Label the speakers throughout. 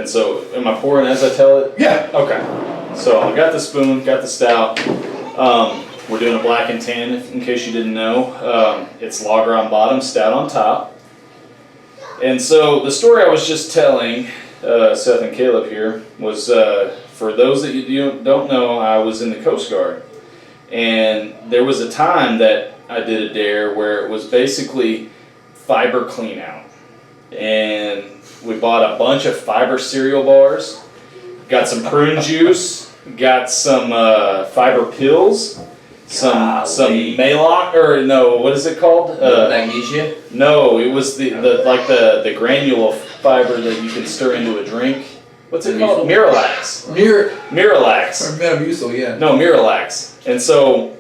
Speaker 1: And so, am I pouring as I tell it?
Speaker 2: Yeah.
Speaker 1: Okay. So I got the spoon, got the stout. We're doing a black and tan, in case you didn't know. It's lager on bottom, stout on top. And so the story I was just telling, Seth and Caleb here, was for those that you don't know, I was in the Coast Guard. And there was a time that I did a dare where it was basically fiber clean out. And we bought a bunch of fiber cereal bars, got some prune juice, got some fiber pills, some Maalox, or no, what is it called?
Speaker 3: Magnesia?
Speaker 1: No, it was the granule fiber that you can stir into a drink. What's it called? Miralax. Miralax.
Speaker 2: Or Metamucil, yeah.
Speaker 1: No, Miralax. And so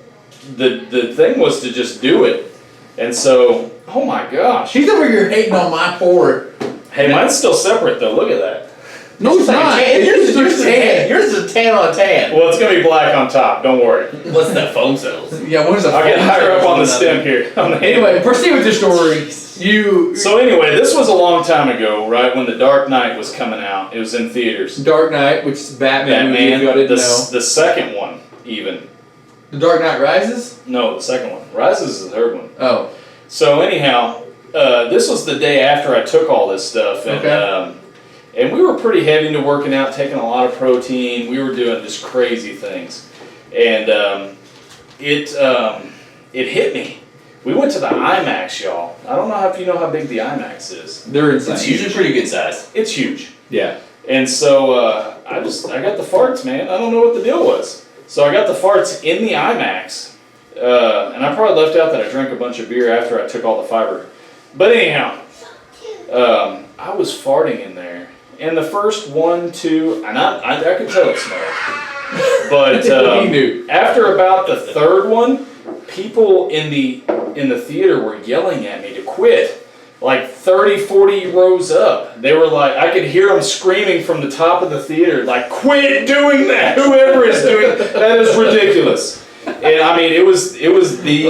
Speaker 1: the thing was to just do it. And so, oh my gosh.
Speaker 2: He's over here hating on my pour.
Speaker 1: Hey, mine's still separate though. Look at that.
Speaker 2: No, it's not.
Speaker 3: Yours is tan. Yours is a tan on tan.
Speaker 1: Well, it's gonna be black on top. Don't worry.
Speaker 3: What's that foam cells?
Speaker 2: Yeah, what is that?
Speaker 1: I'll get higher up on the stem here.
Speaker 2: Anyway, proceed with your story.
Speaker 1: So anyway, this was a long time ago, right when The Dark Knight was coming out. It was in theaters.
Speaker 2: Dark Knight, which is Batman movie, if you didn't know.
Speaker 1: The second one, even.
Speaker 2: The Dark Knight Rises?
Speaker 1: No, the second one. Rises is the third one.
Speaker 2: Oh.
Speaker 1: So anyhow, this was the day after I took all this stuff, and and we were pretty heavy into working out, taking a lot of protein. We were doing just crazy things, and it hit me. We went to the IMAX, y'all. I don't know if you know how big the IMAX is.
Speaker 2: They're insane.
Speaker 3: It's usually pretty good size.
Speaker 1: It's huge.
Speaker 2: Yeah.
Speaker 1: And so I got the farts, man. I don't know what the deal was. So I got the farts in the IMAX, and I probably left out that I drank a bunch of beer after I took all the fiber. But anyhow, I was farting in there, and the first 1, 2, and I could tell it smelled. But after about the third one, people in the theater were yelling at me to quit. Like 30, 40 rows up. They were like, I could hear them screaming from the top of the theater, like, quit doing that, whoever is doing that is ridiculous. And I mean, it was the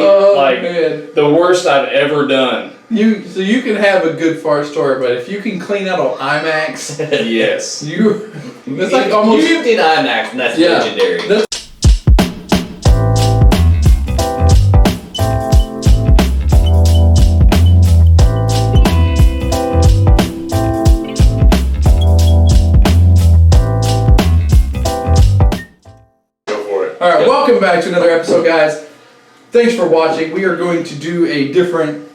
Speaker 1: the worst I've ever done.
Speaker 2: So you can have a good fart story, but if you can clean out an IMAX,
Speaker 1: yes.
Speaker 2: It's like almost.
Speaker 3: You did IMAX, and that's legendary.
Speaker 2: Alright, welcome back to another episode, guys. Thanks for watching. We are going to do a different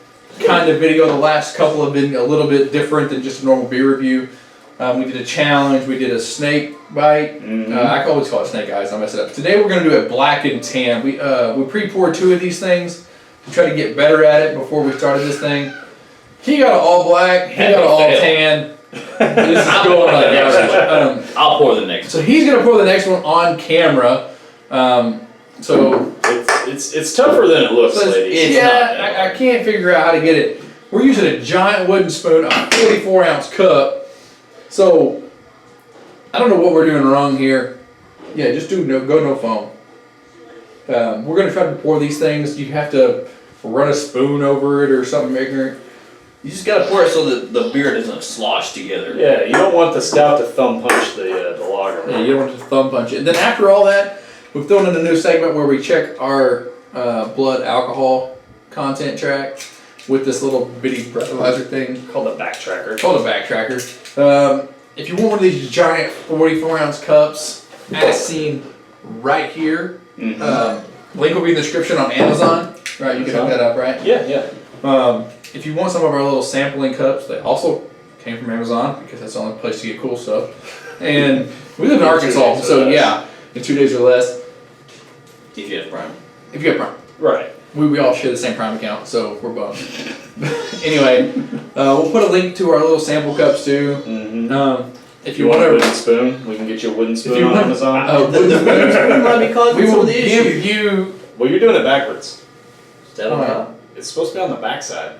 Speaker 2: kind of video. The last couple have been a little bit different than just a normal beer review. We did a challenge, we did a snake bite. I always call it snake eyes, I mess it up. Today we're going to do it black and tan. We pre-poured 2 of these things to try to get better at it before we started this thing. He got it all black, he got it all tan. This is going on.
Speaker 3: I'll pour the next.
Speaker 2: So he's going to pour the next one on camera. So
Speaker 1: it's tougher than it looks, ladies.
Speaker 2: I can't figure out how to get it. We're using a giant wooden spoon, a 44-ounce cup. So I don't know what we're doing wrong here. Yeah, just go no foam. We're gonna try to pour these things. You have to run a spoon over it or something ignorant.
Speaker 3: You just gotta pour it so that the beer doesn't slosh together.
Speaker 1: Yeah, you don't want the stout to thumb punch the lager.
Speaker 2: Yeah, you don't want to thumb punch it. And then after all that, we've thrown in a new segment where we check our blood alcohol content track with this little bitty breathalyzer thing
Speaker 1: Called a backtracker.
Speaker 2: If you want one of these giant 44-ounce cups, as seen right here, link will be in the description on Amazon. Right, you can hook that up, right?
Speaker 1: Yeah.
Speaker 2: If you want some of our little sampling cups, they also came from Amazon because that's the only place to get cool stuff. And we live in Arkansas, so yeah, in 2 days or less.
Speaker 3: If you have Prime.
Speaker 2: If you have Prime.
Speaker 1: Right.
Speaker 2: We all share the same Prime account, so we're bummed. Anyway, we'll put a link to our little sample cups too. If you want a
Speaker 1: wooden spoon, we can get you a wooden spoon on Amazon.
Speaker 3: The wooden spoon might be causing some of the
Speaker 2: give
Speaker 3: issues.
Speaker 2: you.
Speaker 1: Well, you're doing it backwards.
Speaker 3: Stand on top.
Speaker 1: It's supposed to be on the backside.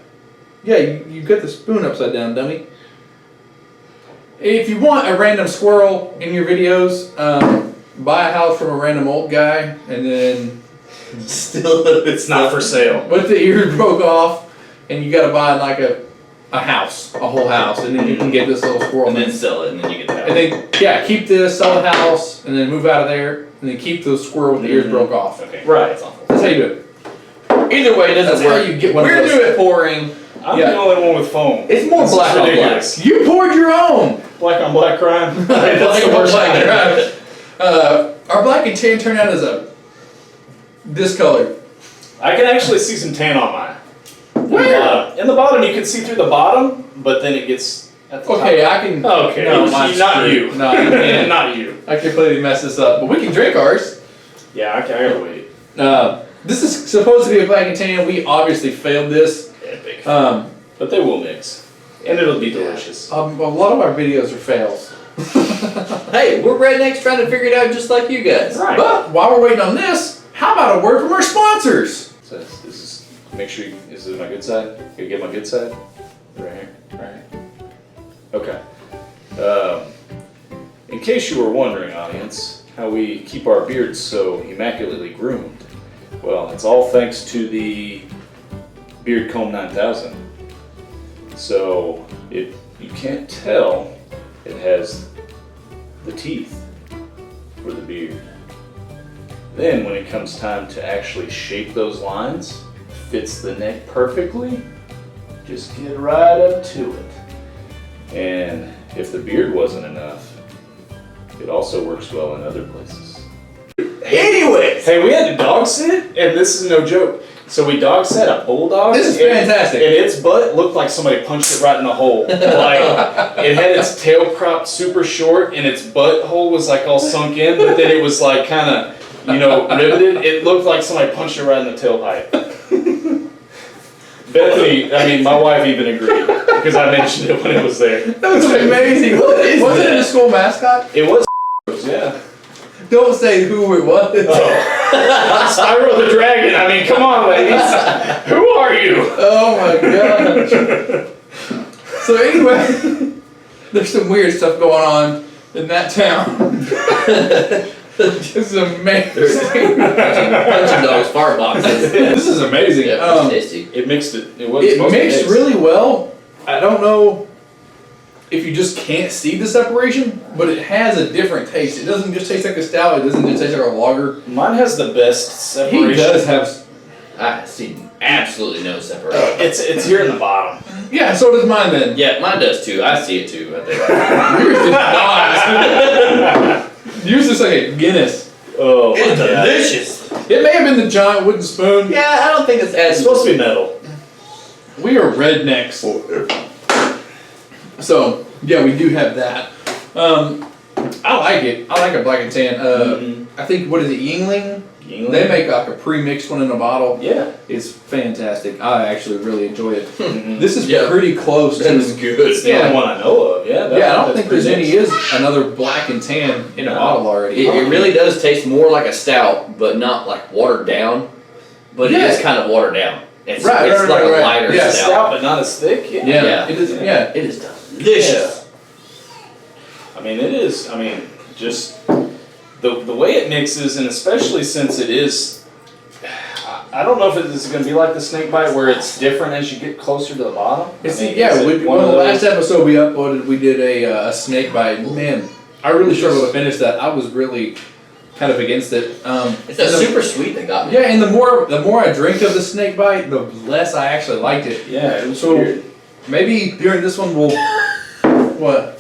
Speaker 2: Yeah, you got the spoon upside down, dummy. If you want a random squirrel in your videos, buy a house from a random old guy, and then
Speaker 3: Still,
Speaker 1: It's not for sale.
Speaker 2: with the ears broke off, and you got to buy like a a house, a whole house, and then you can get this little squirrel.
Speaker 3: And then sell it, and then you get the house.
Speaker 2: And then, yeah, keep this, sell the house, and then move out of there, and then keep the squirrel with the ears broke off.
Speaker 3: Okay.
Speaker 1: Right.
Speaker 3: That's awful.
Speaker 2: That's how you do it.
Speaker 3: Either way, it doesn't
Speaker 2: That's how
Speaker 3: work.
Speaker 2: you get one of
Speaker 3: We're
Speaker 2: those.
Speaker 3: doing pouring.
Speaker 1: I'm
Speaker 2: Yeah.
Speaker 1: the only one with foam.
Speaker 3: It's more
Speaker 1: This is
Speaker 3: black on black.
Speaker 1: ridiculous.
Speaker 2: You poured your own.
Speaker 1: Black on black crime.
Speaker 2: Black
Speaker 1: That's the
Speaker 2: on
Speaker 1: worst
Speaker 2: black,
Speaker 1: kind.
Speaker 2: right. Our black and tan turned out as this color.
Speaker 1: I can actually see some tan on mine.
Speaker 2: Where?
Speaker 1: In the bottom, you can see through the bottom, but then it gets at the
Speaker 2: Okay,
Speaker 1: top.
Speaker 2: I can.
Speaker 1: Okay,
Speaker 2: No, mine's
Speaker 1: not
Speaker 2: screwed.
Speaker 1: you.
Speaker 2: No, I can't.
Speaker 1: Not you.
Speaker 2: I completely messed this up, but we can drink ours.
Speaker 1: Yeah, I gotta wait.
Speaker 2: This is supposed to be a black and tan. We obviously failed this.
Speaker 1: Epic.
Speaker 2: Um,
Speaker 1: But they will mix. And it'll be delicious.
Speaker 2: a lot of our videos are fails.
Speaker 3: Hey, we're rednecks trying to figure it out just like you guys.
Speaker 1: Right.
Speaker 2: But while we're waiting on this, how about a word from our sponsors?
Speaker 1: So this is, make sure is it my good side? Can you get my good side? Right here, right here. Okay. In case you were wondering, audience, how we keep our beards so immaculately groomed, well, it's all thanks to the Beard Comb 9000. So, if you can't tell, it has the teeth for the beard. Then when it comes time to actually shape those lines, fits the neck perfectly, just get right up to it. And if the beard wasn't enough, it also works well in other places.
Speaker 3: Anyways.
Speaker 1: Hey, we had to dog sit, and this is no joke. So we dog sat a bulldog.
Speaker 2: This is
Speaker 1: and-
Speaker 2: fantastic.
Speaker 1: And its butt looked like somebody punched it right in the hole. Like, it had its tail cropped super short, and its butthole was like all sunk in, but then it was like kind of, riveted. It looked like somebody punched it right in the tailpipe. Bethany, I mean, my wife even agreed, because I mentioned it when it was there.
Speaker 2: That was amazing. What is
Speaker 3: Was
Speaker 2: it
Speaker 3: it?
Speaker 2: the school mascot?
Speaker 1: It was, yeah.
Speaker 2: Don't say who it was.
Speaker 1: Spyro the Dragon, I mean, come on, ladies. Who are you?
Speaker 2: Oh my gosh. So anyway, there's some weird stuff going on in that town. This is amazing.
Speaker 3: Punching dogs, fart boxes.
Speaker 2: This is amazing.
Speaker 3: Yeah, it's tasty.
Speaker 1: It mixed it. It was
Speaker 2: It
Speaker 1: supposed to
Speaker 2: mixed
Speaker 1: mix.
Speaker 2: really well. I don't know if you just can't see the separation, but it has a different taste. It doesn't just taste like a stout. It doesn't just taste like a lager.
Speaker 1: Mine has the best separation.
Speaker 2: He does have.
Speaker 3: I see absolutely no separation.
Speaker 1: It's here in the bottom.
Speaker 2: Yeah, so does mine then.
Speaker 3: Yeah, mine does too. I see it too. I think.
Speaker 2: Yours does not. Yours is like a Guinness.
Speaker 1: Oh, my
Speaker 3: It's
Speaker 1: God.
Speaker 3: delicious.
Speaker 2: It may have been the giant wooden spoon.
Speaker 3: Yeah, I don't think it's
Speaker 1: It's
Speaker 3: as
Speaker 1: supposed to be metal.
Speaker 2: We are rednecks. So, yeah, we do have that. I like it. I like a black and tan. I think, what is it, Yingling?
Speaker 1: Yingling?
Speaker 2: They make like a pre-mixed one in a bottle.
Speaker 1: Yeah.
Speaker 2: It's fantastic. I actually really enjoy it.
Speaker 1: Mhm.
Speaker 2: This is
Speaker 3: Yeah.
Speaker 2: pretty close
Speaker 3: that
Speaker 2: to.
Speaker 3: is good.
Speaker 1: It's the only one I know of. Yeah.
Speaker 2: Yeah, I don't think there's any another black and tan in a
Speaker 1: No.
Speaker 2: bottle already.
Speaker 3: It really does taste more like a stout, but not like watered down. But
Speaker 2: Yeah.
Speaker 3: it is kind of watered down. It's,
Speaker 2: Right,
Speaker 3: it's
Speaker 2: right,
Speaker 3: like
Speaker 2: right,
Speaker 3: a
Speaker 2: right.
Speaker 3: lighter
Speaker 2: Yeah,
Speaker 3: stout.
Speaker 1: stout, but not as thick.
Speaker 2: Yeah,
Speaker 3: Yeah.
Speaker 2: it is. Yeah,
Speaker 3: It is delicious.
Speaker 1: I mean, it is. I mean, just the way it mixes, and especially since it is. I don't know if it is going to be like the snake bite where it's different as you get closer to the bottom.
Speaker 2: It's,
Speaker 1: I mean,
Speaker 2: yeah.
Speaker 1: is it
Speaker 2: One of the
Speaker 1: those-
Speaker 2: last episode we uploaded, we did a snake bite. Man, I really struggled to finish that. I was really kind of against it.
Speaker 3: It's that super sweet that got me.
Speaker 2: Yeah, and the more I drink of the snake bite, the less I actually liked it.
Speaker 1: Yeah, it was
Speaker 2: So-
Speaker 1: weird.
Speaker 2: Maybe during this one we'll what?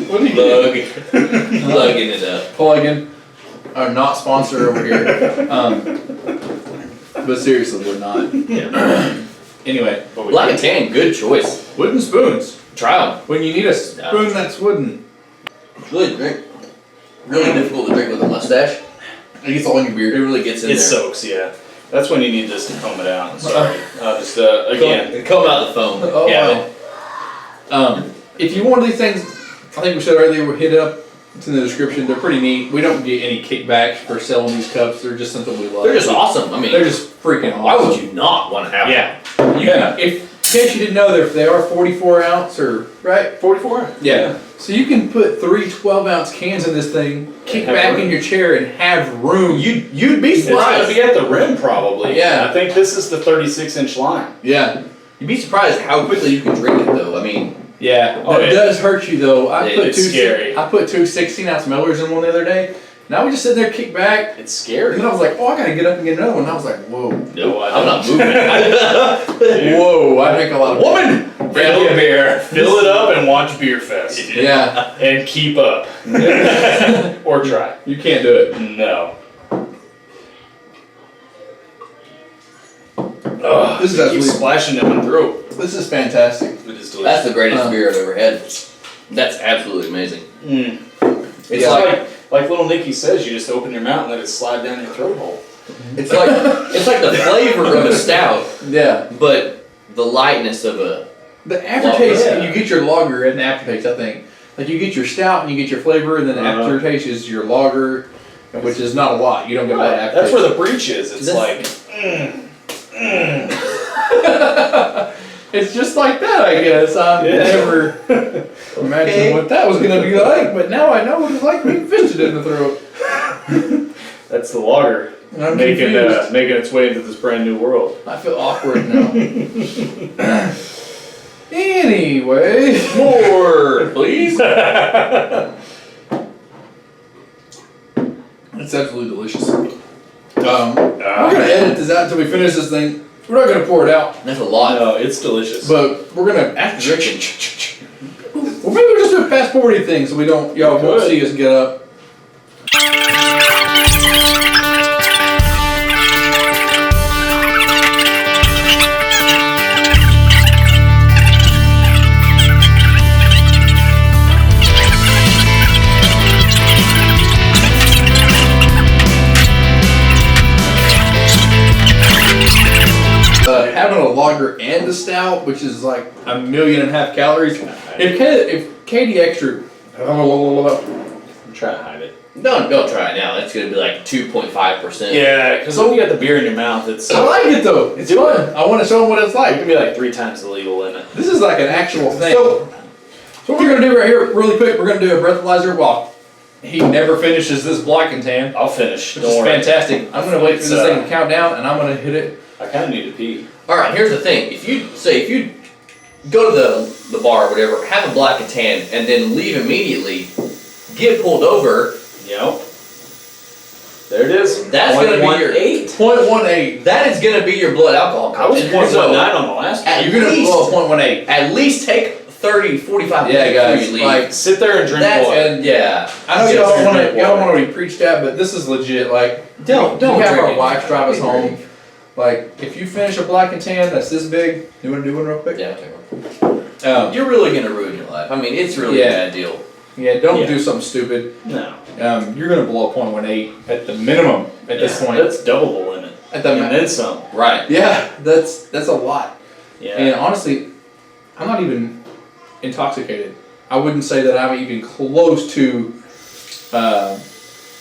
Speaker 2: What are you doing?
Speaker 3: Lugging it up.
Speaker 2: Plug-in. Our not sponsor over here. But seriously, we're not.
Speaker 3: Yeah.
Speaker 2: Anyway,
Speaker 1: But we
Speaker 3: Black and
Speaker 1: did.
Speaker 3: tan, good choice.
Speaker 2: wooden spoons.
Speaker 3: Try them.
Speaker 2: When you need a spoon that's wooden,
Speaker 3: It's really really difficult to drink with a mustache.
Speaker 2: it gets all in your
Speaker 3: It
Speaker 2: beard.
Speaker 3: really gets in
Speaker 1: It
Speaker 3: there.
Speaker 1: soaks, yeah. That's when you need this to comb it out. Sorry. Just again.
Speaker 3: Comb out the foam.
Speaker 2: Oh,
Speaker 3: yeah.
Speaker 2: wow. If you want these things, I think we said earlier, we'll hit up. It's in the description. They're pretty neat. We don't get any kickbacks for selling these cups. They're just something we love.
Speaker 3: They're just awesome. I mean,
Speaker 2: They're just freaking awesome.
Speaker 3: why would you not want to have
Speaker 1: Yeah.
Speaker 2: You can, if in case you didn't know, they are 44 ounce or right.
Speaker 1: 44?
Speaker 2: Yeah. So you can put 3 12-ounce cans in this thing, kick
Speaker 1: have
Speaker 2: back
Speaker 1: room.
Speaker 2: in your chair, and have room. You'd be
Speaker 1: It's going to
Speaker 2: surprised.
Speaker 1: be at the rim probably.
Speaker 2: Yeah.
Speaker 1: I think this is the 36-inch line.
Speaker 2: Yeah.
Speaker 3: You'd be surprised how quickly you can drink it, though. I mean,
Speaker 2: Yeah,
Speaker 1: Oh,
Speaker 2: it
Speaker 1: yeah.
Speaker 2: does hurt you though.
Speaker 1: It's scary.
Speaker 2: I put two 16-ounce Millers in one the other day. Now we just sit there, kick back,
Speaker 1: It's scary.
Speaker 2: and then I was like, oh, I gotta get up and get another one. And I was like, whoa,
Speaker 1: No,
Speaker 3: I'm not moving.
Speaker 2: whoa, I drink a lot of
Speaker 3: Woman!
Speaker 1: Fill a beer. Fill it up and watch Beer Fest.
Speaker 2: Yeah,
Speaker 1: And keep up. Or try.
Speaker 2: you can't do it.
Speaker 1: No. Ugh,
Speaker 2: This is
Speaker 1: keep
Speaker 2: absolutely-
Speaker 1: splashing in my throat.
Speaker 2: This is fantastic.
Speaker 1: It is
Speaker 3: That's
Speaker 1: delicious.
Speaker 3: the greatest beer I've ever had. That's absolutely amazing.
Speaker 1: It's
Speaker 2: Yeah.
Speaker 1: like little Nicky says, you just open your mouth and let it slide down your throat hole.
Speaker 3: It's like the flavor of a stout,
Speaker 2: Yeah,
Speaker 3: but the lightness of a.
Speaker 2: the aftertaste.
Speaker 1: Yeah.
Speaker 2: You get your lager and the aftertaste. I think like you get your stout and you get your flavor, and then the
Speaker 1: Uh-huh.
Speaker 2: aftertaste is your lager, which is not a lot. You don't get a lot of
Speaker 1: That's
Speaker 2: aftertaste.
Speaker 1: where the breach is. It's like,
Speaker 2: It's just like that, I guess. I
Speaker 1: Yeah.
Speaker 2: never imagined what that was gonna be like, but now I know what it's like being fisted in the throat.
Speaker 1: that's the lager
Speaker 2: And I'm
Speaker 1: making
Speaker 2: confused.
Speaker 1: making its way into this brand new world.
Speaker 2: I feel awkward now. Anyway,
Speaker 3: More, please.
Speaker 2: it's absolutely delicious. We're gonna edit this out until we finish this thing. We're not gonna pour it out,
Speaker 3: That's a lot.
Speaker 1: No, it's delicious.
Speaker 2: but we're gonna
Speaker 3: After drinking.
Speaker 2: Well, maybe we'll just do a passporty thing so y'all won't
Speaker 1: Good.
Speaker 2: see us get up. Having a lager and a stout, which is like 1.5 million calories. If Katie Extra,
Speaker 1: I'm trying to hide it.
Speaker 3: Don't try it now. It's gonna be like 2.5%.
Speaker 1: Yeah, because when you got the beer in your mouth, it's
Speaker 2: I like it though. It's fun. I want to show them what it's
Speaker 1: it
Speaker 2: like.
Speaker 1: can be like 3 times the legal in it.
Speaker 2: This is like an actual thing. So what we're gonna do right here, really quick, we're gonna do a breathalyzer while he never finishes this black and tan,
Speaker 1: I'll finish.
Speaker 2: which
Speaker 1: Don't
Speaker 2: is
Speaker 1: worry.
Speaker 2: fantastic. I'm gonna wait for this thing to count down, and I'm gonna hit it.
Speaker 1: I kind of need to pee.
Speaker 3: All right. Here's the thing. If you go to the bar or whatever, have a black and tan, and then leave immediately, get pulled over.
Speaker 1: Yep. There it is.
Speaker 3: That's gonna be your
Speaker 1: 0.18.
Speaker 2: 0.18.
Speaker 3: That is gonna be your blood alcohol
Speaker 1: I was
Speaker 3: content.
Speaker 1: 0.19 on the last one.
Speaker 3: At
Speaker 2: You're gonna
Speaker 3: least-
Speaker 2: blow a 0.18.
Speaker 3: At least take 30, 45
Speaker 2: Yeah,
Speaker 3: minutes
Speaker 2: guys,
Speaker 3: before you leave.
Speaker 2: like,
Speaker 1: Sit there and drink
Speaker 3: That's
Speaker 1: water.
Speaker 2: and-
Speaker 3: yeah.
Speaker 2: I know
Speaker 1: Yes,
Speaker 2: y'all
Speaker 1: you're
Speaker 2: want
Speaker 1: drink
Speaker 2: to y'all
Speaker 1: water.
Speaker 2: want to preach that, but this is legit. Like,
Speaker 3: Don't
Speaker 2: we have
Speaker 3: drink
Speaker 2: our
Speaker 3: it.
Speaker 2: wives drive us home. Like, if you finish a black and tan that's this big, you want to do one real quick?
Speaker 3: Yeah, take one.
Speaker 2: Um,
Speaker 3: You're really gonna ruin your life. I mean, it's really
Speaker 2: Yeah.
Speaker 3: a bad deal.
Speaker 2: yeah, don't
Speaker 1: Yeah.
Speaker 2: do something stupid.
Speaker 1: No.
Speaker 2: You're gonna blow a 0.18 at the minimum at this
Speaker 1: Yeah,
Speaker 2: point.
Speaker 1: That's double the limit.
Speaker 2: At the
Speaker 1: And
Speaker 2: ma-
Speaker 1: then some.
Speaker 3: Right.
Speaker 2: yeah, that's a lot.
Speaker 1: Yeah.
Speaker 2: And honestly, I'm not even intoxicated. I wouldn't say that I'm even close to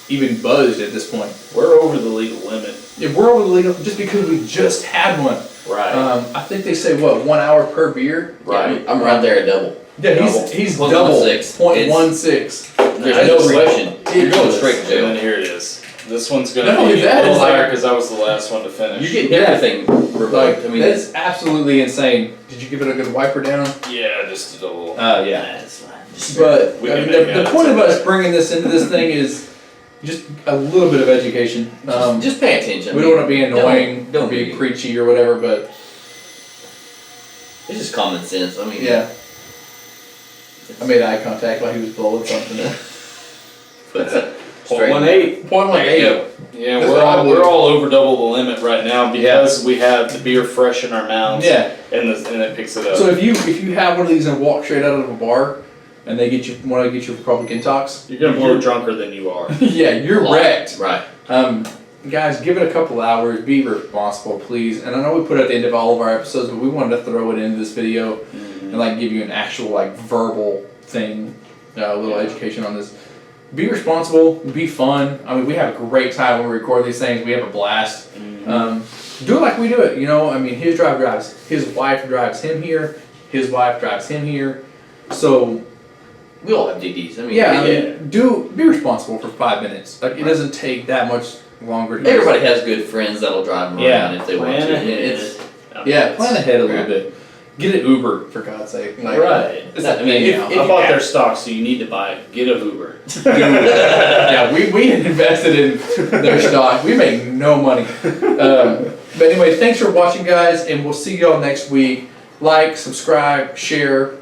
Speaker 2: even buzzed at this point.
Speaker 1: We're over the legal limit.
Speaker 2: If we're over the legal, just because we just had one.
Speaker 1: Right.
Speaker 2: I think they say what 1 hour per beer.
Speaker 1: Right.
Speaker 3: I'm right there at double.
Speaker 2: Yeah,
Speaker 1: Double.
Speaker 2: he's
Speaker 3: 0.16.
Speaker 2: double.
Speaker 3: It's-
Speaker 2: 0.16.
Speaker 3: There's
Speaker 1: I
Speaker 3: no
Speaker 1: just-
Speaker 3: question. You're going straight to
Speaker 1: And
Speaker 3: jail.
Speaker 1: then here it is. This one's gonna
Speaker 2: Not only
Speaker 1: be
Speaker 2: that,
Speaker 1: a little
Speaker 2: it's like-
Speaker 1: higher because I was the last one to finish.
Speaker 3: You get
Speaker 2: Yeah.
Speaker 3: everything revoked.
Speaker 2: Like,
Speaker 3: I mean,
Speaker 2: that's absolutely insane. Did you give it a good wiper down?
Speaker 1: Yeah, just a little.
Speaker 2: Yeah.
Speaker 3: that's fine. Just
Speaker 2: But
Speaker 1: We
Speaker 2: I
Speaker 1: can
Speaker 2: mean,
Speaker 1: make
Speaker 2: the
Speaker 1: out
Speaker 2: point of
Speaker 1: it's
Speaker 2: us bringing this into this thing is just a little bit of education.
Speaker 3: just pay attention.
Speaker 2: We don't want to be annoying,
Speaker 3: Don't
Speaker 2: be
Speaker 3: be.
Speaker 2: preachy or whatever, but
Speaker 3: It's just common sense. I mean,
Speaker 2: yeah. I made eye contact while he was blowing something.
Speaker 3: straight.
Speaker 1: 0.18.
Speaker 2: 0.18.
Speaker 1: Yeah,
Speaker 2: That's
Speaker 1: we're
Speaker 2: what I
Speaker 1: all
Speaker 2: would-
Speaker 1: we're all over double the limit right now because we have the beer fresh in our mouths.
Speaker 2: Yeah.
Speaker 1: And it picks it up.
Speaker 2: So if you have one of these and walk straight out of a bar, and they want to get you Republican talks,
Speaker 1: you're gonna blow drunker than you are.
Speaker 2: yeah, you're wrecked.
Speaker 3: Right.
Speaker 2: Guys, give it a couple hours. Be responsible, please. And I know we put it at the end of all of our episodes, but we wanted to throw it into this video and like give you an actual like verbal thing, a little education on this. Be responsible. Be fun. I mean, we have a great time when we record these things. We have a blast. Do it like we do it. You know, I mean, his drives. His wife drives him here. His wife drives him here. So
Speaker 3: We all have DDs. I mean,
Speaker 2: yeah, I mean, be responsible for 5 minutes. Like it doesn't take that much longer. To
Speaker 3: everybody has good friends that'll drive them
Speaker 2: Yeah.
Speaker 3: around if they want
Speaker 1: Plan
Speaker 3: to.
Speaker 1: ahead.
Speaker 3: It's
Speaker 2: Yeah, plan ahead a little bit. Get an Uber for God's sake. Like,
Speaker 1: Right.
Speaker 2: It's
Speaker 1: I mean,
Speaker 2: if
Speaker 1: I
Speaker 2: you
Speaker 1: bought
Speaker 2: have-
Speaker 1: their stock, so you need to buy it. Get a Uber.
Speaker 2: Yeah, we invested in their stock. We make no money. But anyway, thanks for watching, guys, and we'll see y'all next week. Like, subscribe, share.